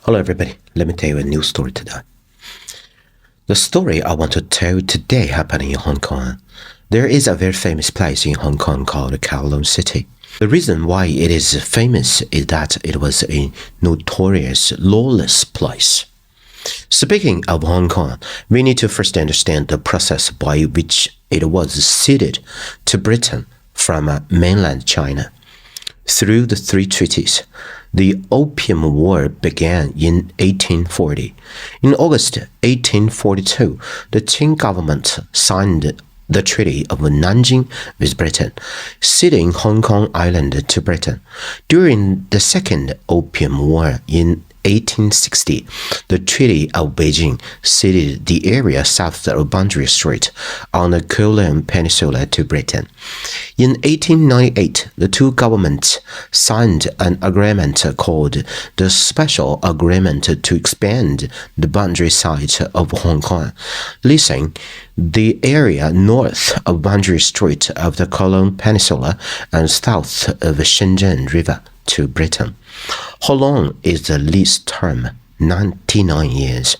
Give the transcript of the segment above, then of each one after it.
Hello everybody, let me tell you a new story today. The story I want to tell today happened in Hong Kong. There is a very famous place in Hong Kong called Kowloon City. The reason why it is famous is that it was a notorious lawless place. Speaking of Hong Kong, we need to first understand the process by which it was ceded to Britain from mainland China. Through the three treaties, the Opium War began in 1840. In August 1842, the Qing government signed the Treaty of Nanjing with Britain, ceding Hong Kong Island to Britain. During the Second Opium War in 1860, the Treaty of Beijing ceded the area south of Boundary Strait on the Kowloon Peninsula to Britain. In 1898, the two governments signed an agreement called the Special Agreement to expand the boundary site of Hong Kong, leasing the area north of Boundary Strait of the Kowloon Peninsula and south of Shenzhen River to Britain. How long is the lease term? 99 years.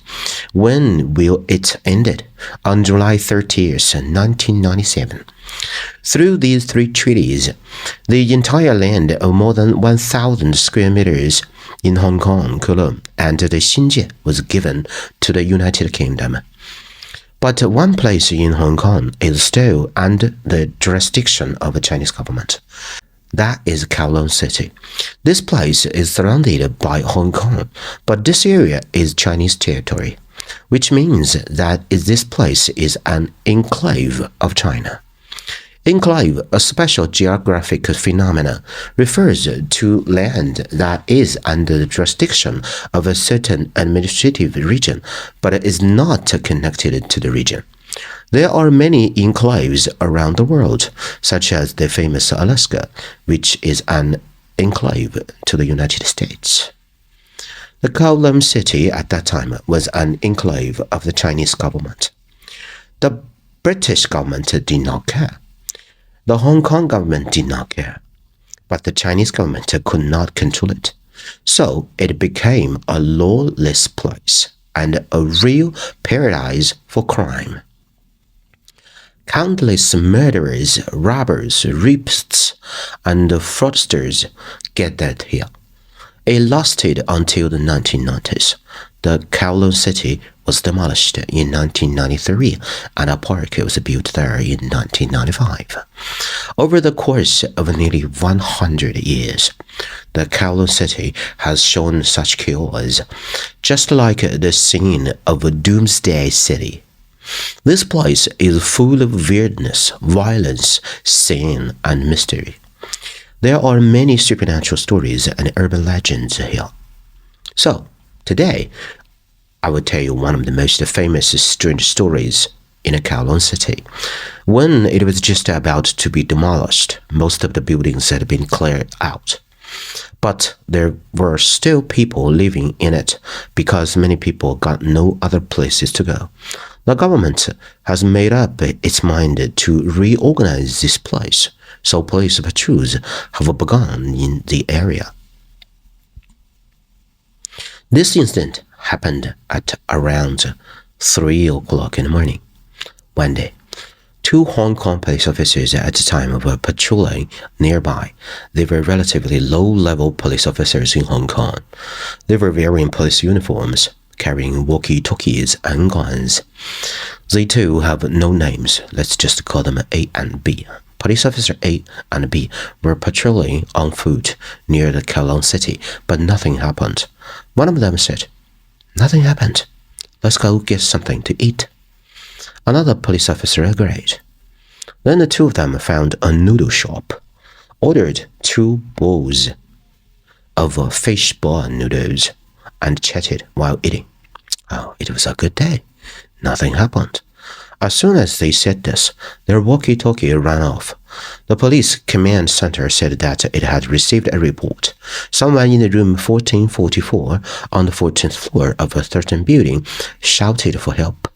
When will it end? On July 30th, 1997. Through these three treaties, the entire land of more than 1,000 square meters in Hong Kong, Kowloon, and the Xinjiang was given to the United Kingdom. But one place in Hong Kong is still under the jurisdiction of the Chinese government. That is Kowloon City. This place is surrounded by Hong Kong, but this area is Chinese territory, which means that this place is an enclave of China. Enclave, a special geographic phenomenon, refers to land that is under the jurisdiction of a certain administrative region, but is not connected to the region. There are many enclaves around the world, such as the famous Alaska, which is an enclave to the United States. The Kowloon City at that time was an enclave of the Chinese government. The British government did not care. The Hong Kong government did not care, but the Chinese government could not control it. So it became a lawless place and a real paradise for crime. Countless murderers, robbers, rapists, and fraudsters gathered here. It lasted until the 1990s. The Kowloon City was demolished in 1993, and a park was built there in 1995. Over the course of nearly 100 years, the Kowloon City has shown such chaos, just like the scene of a Doomsday city. This place is full of weirdness, violence, sin, and mystery. There are many supernatural stories and urban legends here. So, today, I will tell you one of the most famous strange stories in Kowloon City. When it was just about to be demolished, most of the buildings had been cleared out. But there were still people living in it because many people got no other places to go. The government has made up its mind to reorganize this place, so police patrols have begun in the area. This incident happened at around 3 o'clock in the morning. One day, two Hong Kong police officers at the time were patrolling nearby. They were relatively low-level police officers in Hong Kong. They were wearing police uniforms, carrying walkie-talkies and guns. They too have no names. Let's just call them A and B. Police officer A and B were patrolling on foot near the Kowloon City, but nothing happened. One of them said, "Nothing happened. Let's go get something to eat." Another police officer agreed. Then the two of them found a noodle shop, ordered 2 bowls of fishball noodles, and chatted while eating. Oh, it was a good day. Nothing happened. As soon as they said this, their walkie-talkie ran off. The police command center said that it had received a report. Someone in the room 1444 on the 14th floor of a certain building shouted for help.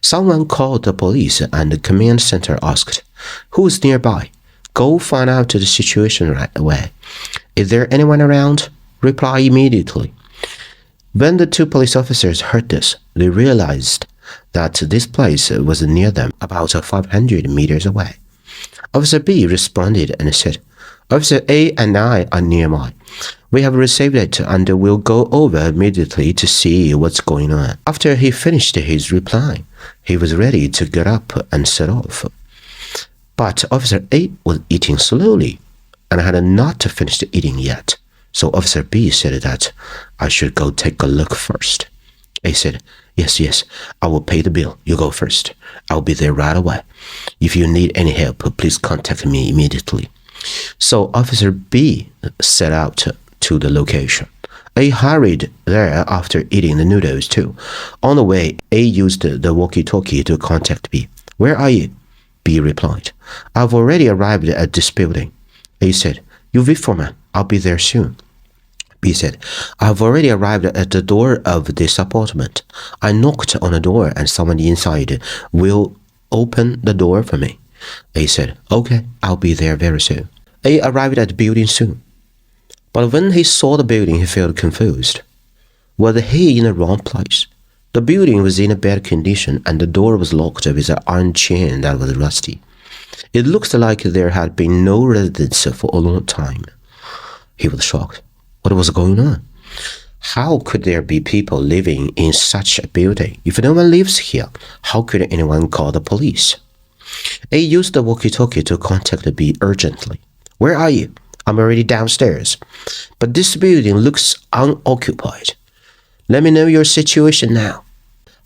Someone called the police and the command center asked, "Who's nearby? Go find out the situation right away. Is there anyone around? Reply immediately." When the two police officers heard this, they realized that this place was near them, about 500 meters away. Officer B responded and said, "Officer A and I are nearby. We have received it and will go over immediately to see what's going on." After he finished his reply, he was ready to get up and set off. But Officer A was eating slowly and had not finished eating yet. So Officer B said that I should go take a look first. A said, Yes, I will pay the bill. You go first. I'll be there right away. If you need any help, please contact me immediately." So Officer B set out to the location. A hurried there after eating the noodles too. On the way, A used the walkie-talkie to contact B. "Where are you?" B replied, "I've already arrived at this building." A said, "You wait for me. I'll be there soon." B said, "I've already arrived at the door of this apartment. I knocked on the door and someone inside will open the door for me." A said, "Okay, I'll be there very soon." A arrived at the building soon. But when he saw the building, he felt confused. Was he in the wrong place? The building was in a bad condition and the door was locked with an iron chain that was rusty. It looked like there had been no residents for a long time. He was shocked. What was going on? How could there be people living in such a building? If no one lives here, how could anyone call the police? A used the walkie-talkie to contact B urgently. "Where are you? I'm already downstairs. But this building looks unoccupied. Let me know your situation now."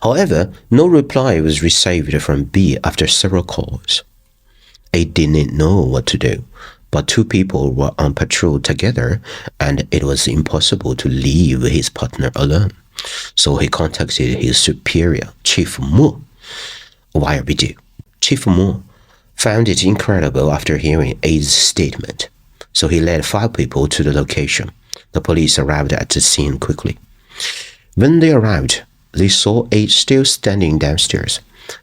However, no reply was received from B after several calls. A didn't know what to do, but two people were on patrol together and it was impossible to leave his partner alone. So he contacted his superior, Chief Mo. Why we do? Chief Mo found it incredible after hearing A's statement. So he led 5 people to the location. The police arrived at the scene quickly. When they arrived, they saw A still standing downstairs.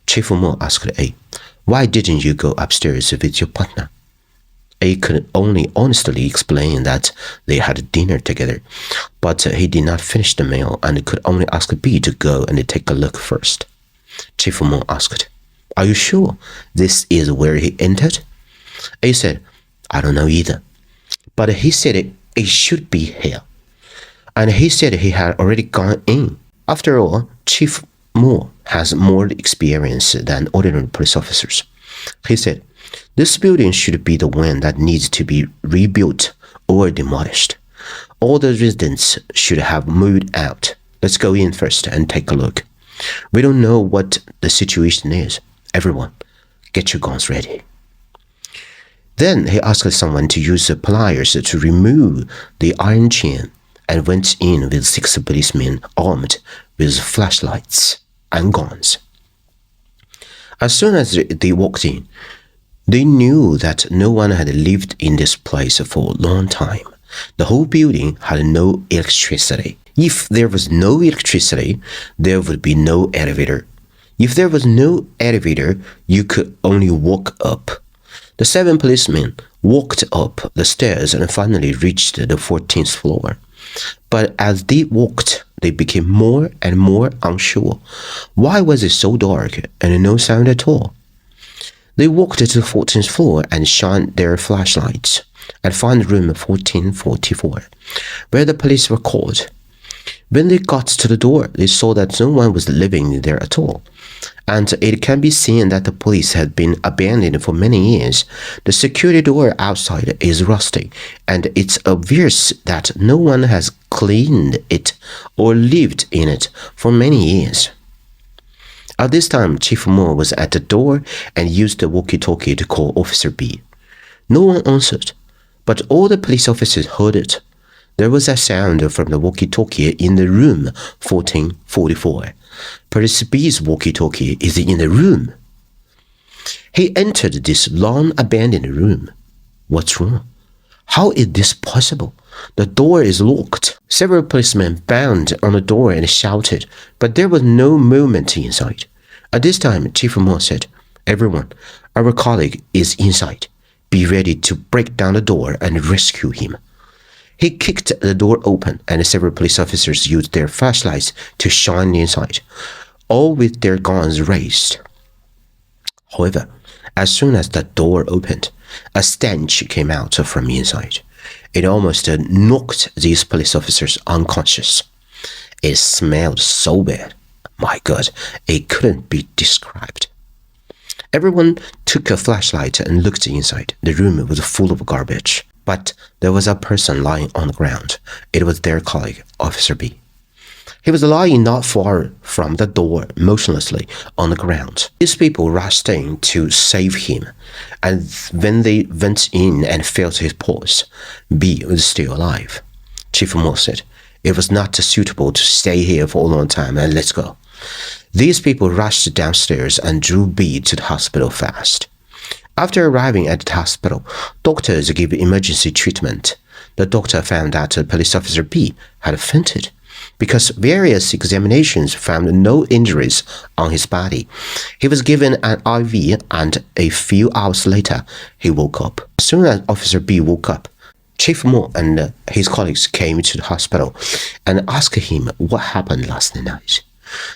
Chief Mo asked A, "Why didn't you go upstairs with your partner?" A could only honestly explain that they had dinner together, but he did not finish the meal and could only ask B to go and take a look first. Chief Mo asked, "Are you sure this is where he entered?" A said, "I don't know either, but he said it should be here. And he said he had already gone in. After all, Chief Mo has more experience than ordinary police officers." He said, "This building should be the one that needs to be rebuilt or demolished. All the residents should have moved out. Let's go in first and take a look. We don't know what the situation is. Everyone, get your guns ready." Then he asked someone to use the pliers to remove the iron chain and went in with 6 policemen armed with flashlights and guns. As soon as they walked in, they knew that no one had lived in this place for a long time. The whole building had no electricity. If there was no electricity, there would be no elevator. If there was no elevator, you could only walk up. The 7 policemen walked up the stairs and finally reached the 14th floor. But as they walked, they became more and more unsure. Why was it so dark and no sound at all? They walked to the 14th floor and shined their flashlights and found room 1444, where the police were called. When they got to the door, they saw that no one was living there at all, and it can be seen that the place had been abandoned for many years. The security door outside is rusty, and it's obvious that no one has cleaned it or lived in it for many years. At this time, Chief Mo was at the door and used the walkie-talkie to call Officer B. No one answered, but all the police officers heard it. There was a sound from the walkie-talkie in the room 1444. Police B's walkie-talkie is in the room. He entered this long abandoned room. What's wrong? How is this possible? The door is locked. Several policemen banged on the door and shouted, but there was no movement inside. At this time, Chief Mo said, "Everyone, our colleague is inside. Be ready to break down the door and rescue him." He kicked the door open, and several police officers used their flashlights to shine inside, all with their guns raised. However, as soon as the door opened, a stench came out from inside. It almost knocked these police officers unconscious. It smelled so bad. My God, it couldn't be described. Everyone took a flashlight and looked inside. The room was full of garbage, but there was a person lying on the ground. It was their colleague, Officer B. He was lying not far from the door, motionlessly on the ground. These people rushed in to save him, and when they went in and felt his pulse, B was still alive. Chief Moore said, "It was not suitable to stay here for a long time, and let's go." These people rushed downstairs and drew B to the hospital fast. After arriving at the hospital, doctors gave emergency treatment. The doctor found that police officer B had fainted because various examinations found no injuries on his body. He was given an IV, and a few hours later, he woke up. As soon as Officer B woke up, Chief Moore and his colleagues came to the hospital and asked him what happened last night.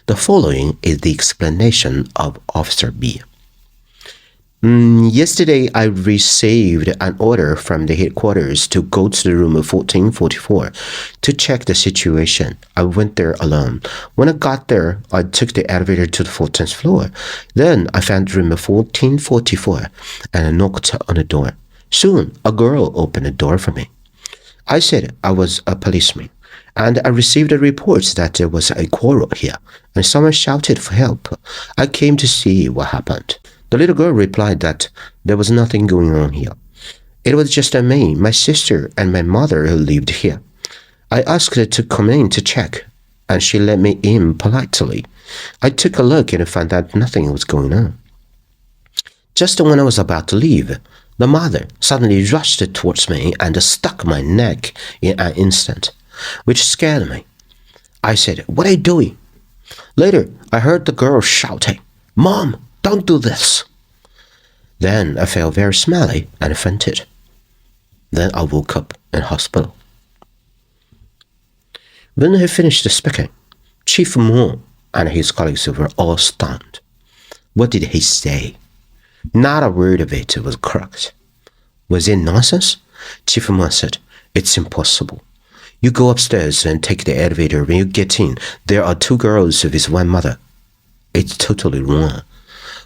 The following is the explanation of Officer B. Yesterday, I received an order from the headquarters to go to the room 1444 to check the situation. I went there alone. When I got there, I took the elevator to the 14th floor. Then I found room 1444 and I knocked on the door. Soon, a girl opened the door for me. I said I was a policeman, and I received a report that there was a quarrel here, and someone shouted for help. I came to see what happened. The little girl replied that there was nothing going on here. It was just me, my sister, and my mother who lived here. I asked her to come in to check, and she let me in politely. I took a look and found that nothing was going on. Just when I was about to leave, the mother suddenly rushed towards me and stuck my neck in an instant, which scared me. I said, "What are you doing?" Later, I heard the girl shouting, "Mom, don't do this." Then I felt very smelly and fainted. Then I woke up in hospital. When he finished speaking, Chief Moore and his colleagues were all stunned. What did he say? Not a word of it was correct. Was it nonsense? Chief Moore said, "It's impossible. You go upstairs and take the elevator. When you get in, there are two girls with one mother." It's totally wrong.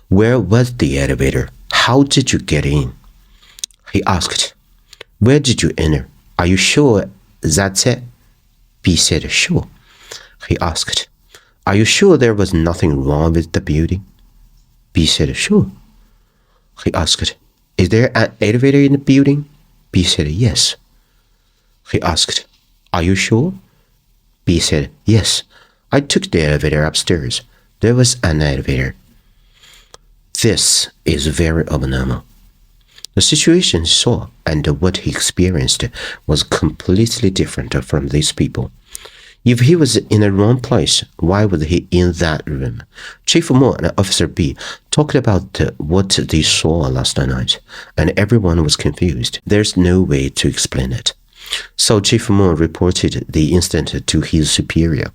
Where was the elevator? How did you get in? He asked. Where did you enter? Are you sure that's it? B said, "Sure." He asked, "Are you sure there was nothing wrong with the building?" B said, "Sure." He asked, "Is there an elevator in the building?" B said, "Yes." He asked, "Are you sure?" B said, "Yes. I took the elevator upstairs. There was an elevator." This is very abnormal. The situation he saw and what he experienced was completely different from these people. If he was in the wrong place, why was he in that room? Chief Moore and Officer B talked about what they saw last night, and everyone was confused. There's no way to explain it. So Chief Moore reported the incident to his superior.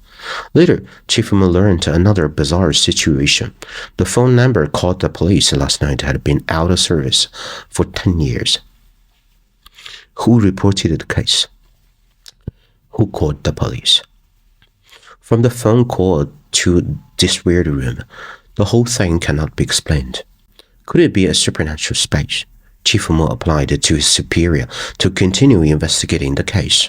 Later, Chief Moore learned another bizarre situation. The phone number called the police last night had been out of service for 10 years. Who reported the case? Who called the police? From the phone call to this weird room, the whole thing cannot be explained. Could it be a supernatural space? Chief Moore applied to his superior to continue investigating the case.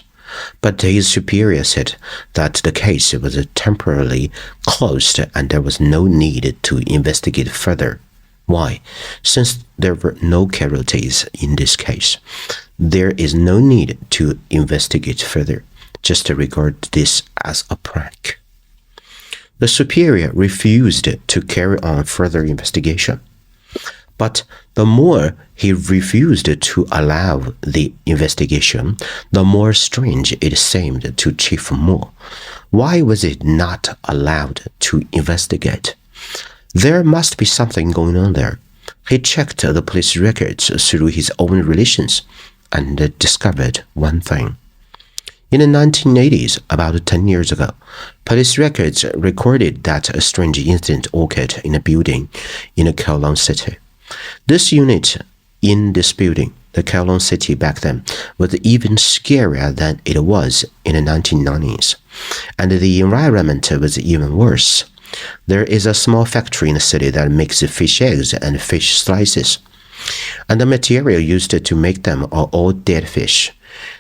But his superior said that the case was temporarily closed and there was no need to investigate further. Why? Since there were no casualties in this case, there is no need to investigate further. Just to regard this as a prank. The superior refused to carry on further investigation. But the more he refused to allow the investigation, the more strange it seemed to Chief Moore. Why was it not allowed to investigate? There must be something going on there. He checked the police records through his own relations and discovered one thing. In the 1980s, about 10 years ago, police records recorded that a strange incident occurred in a building in Kowloon City. This unit in this building, the Kowloon City back then, was even scarier than it was in the 1990s, and the environment was even worse. There is a small factory in the city that makes fish eggs and fish slices, and the material used to make them are all dead fish,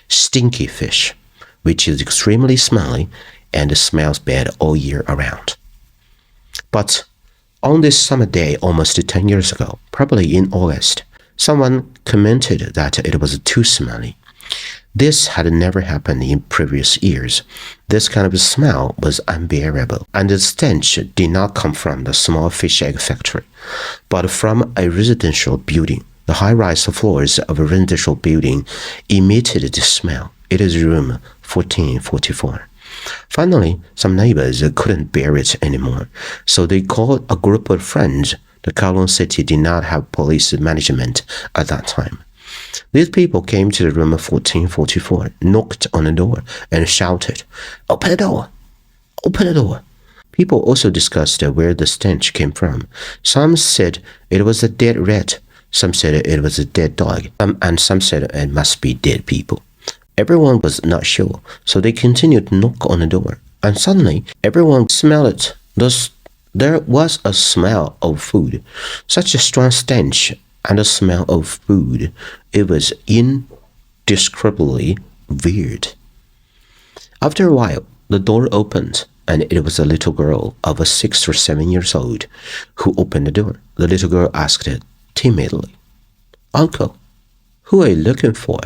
stinky fish, which is extremely smelly and smells bad all year around. But on this summer day almost 10 years ago, probably in August, someone commented that it was too smelly. This had never happened in previous years. This kind of smell was unbearable, and the stench did not come from the small fish egg factory, but from a residential building. The high-rise floors of a residential building emitted the smell. It is room 1444. Finally, some neighbors couldn't bear it anymore, so they called a group of friends. The Kowloon City did not have police management at that time. These people came to the room 1444, knocked on the door, and shouted, "Open the door! Open the door!" People also discussed where the stench came from. Some said it was a dead rat, some said it was a dead dog, and some said it must be dead people. Everyone was not sure, so they continued to knock on the door, and suddenly everyone smelled it. There was a smell of food, such a strong stench and a smell of food. It was indescribably weird. After a while, the door opened, and it was a little girl of 6 or 7 years old who opened the door. The little girl asked timidly, "Uncle, who are you looking for?"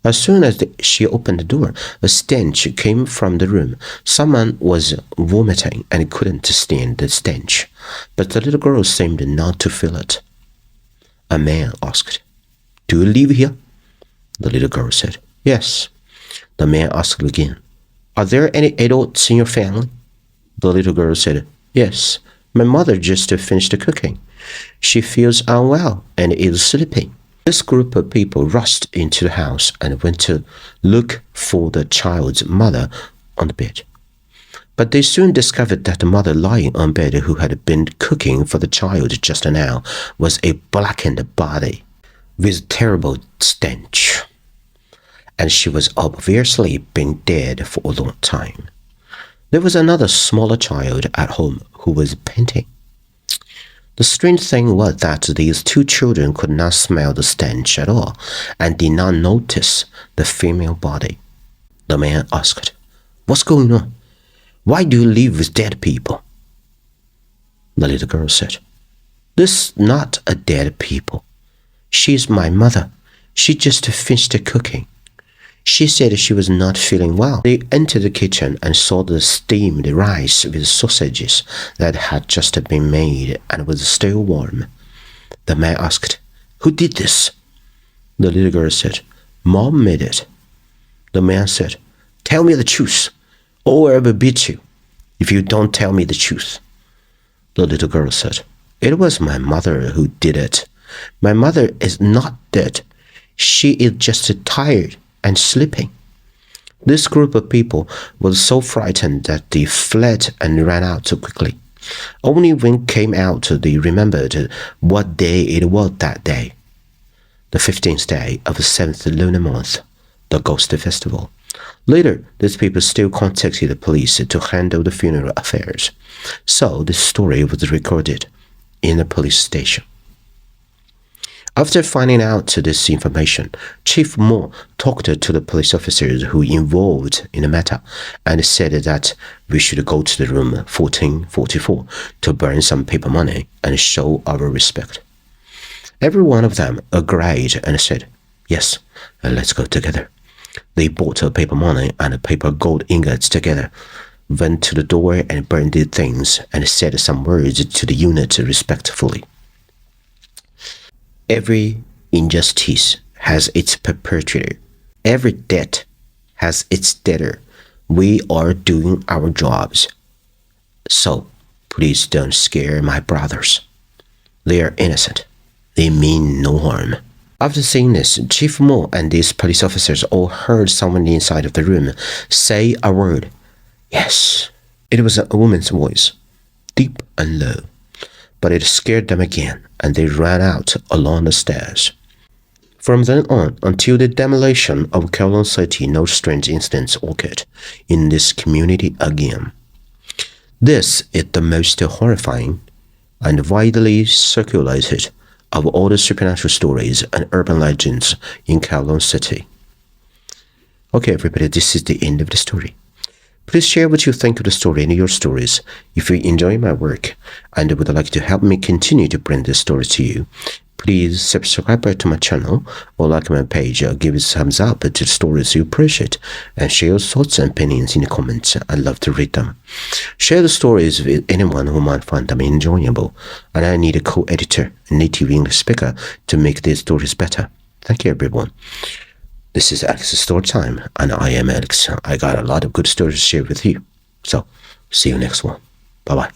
As soon as she opened the door, a stench came from the room. Someone was vomiting and couldn't stand the stench, but the little girl seemed not to feel it. A man asked, "Do you live here?" The little girl said, "Yes." The man asked again, "Are there any adults in your family?" The little girl said, "Yes. My mother just finished cooking. She feels unwell and is sleeping." This group of people rushed into the house and went to look for the child's mother on the bed. But they soon discovered that the mother lying on bed, who had been cooking for the child just now, was a blackened body with terrible stench, and she was obviously been dead for a long time. There was another smaller child at home who was painting. The strange thing was that these two children could not smell the stench at all and did not notice the female body. The man asked, "What's going on? Why do you live with dead people?" The little girl said, "This is not a dead people. She's my mother. She just finished cooking. She said she was not feeling well." They entered the kitchen and saw the steamed rice with sausages that had just been made and was still warm. The man asked, "Who did this?" The little girl said, "Mom made it." The man said, "Tell me the truth, or I will beat you if you don't tell me the truth." The little girl said, "It was my mother who did it. My mother is not dead. She is just tired and sleeping." This group of people was so frightened that they fled and ran out quickly. Only when came out they remembered what day it was that day. The 15th day of the 7th lunar month, the Ghost Festival. Later, these people still contacted the police to handle the funeral affairs. So this story was recorded in the police station. After finding out this information, Chief Moore talked to the police officers who involved in the matter and said that we should go to the room 1444 to burn some paper money and show our respect. Every one of them agreed and said, "Yes, let's go together." They bought paper money and paper gold ingots together, went to the door and burned the things and said some words to the unit respectfully. Every injustice has its perpetrator. Every debt has its debtor. We are doing our jobs. So, please don't scare my brothers. They are innocent. They mean no harm. After seeing this, Chief Mo and these police officers all heard someone inside of the room say a word. Yes. It was a woman's voice, deep and low, but it scared them again, and they ran out along the stairs. From then on, until the demolition of Kowloon City, no strange incidents occurred in this community again. This is the most horrifying and widely circulated of all the supernatural stories and urban legends in Kowloon City. Okay, everybody, this is the end of the story. Please share what you think of the story in your stories. If you enjoy my work and would like to help me continue to bring this story to you, please subscribe to my channel or like my page or give a thumbs up to the stories you appreciate and share your thoughts and opinions in the comments. I love to read them. Share the stories with anyone who might find them enjoyable, and I need a co-editor, a native English speaker, to make these stories better. Thank you, everyone. This is Alex's Story Time, and I am Alex. I got a lot of good stories to share with you. So, see you next one. Bye-bye.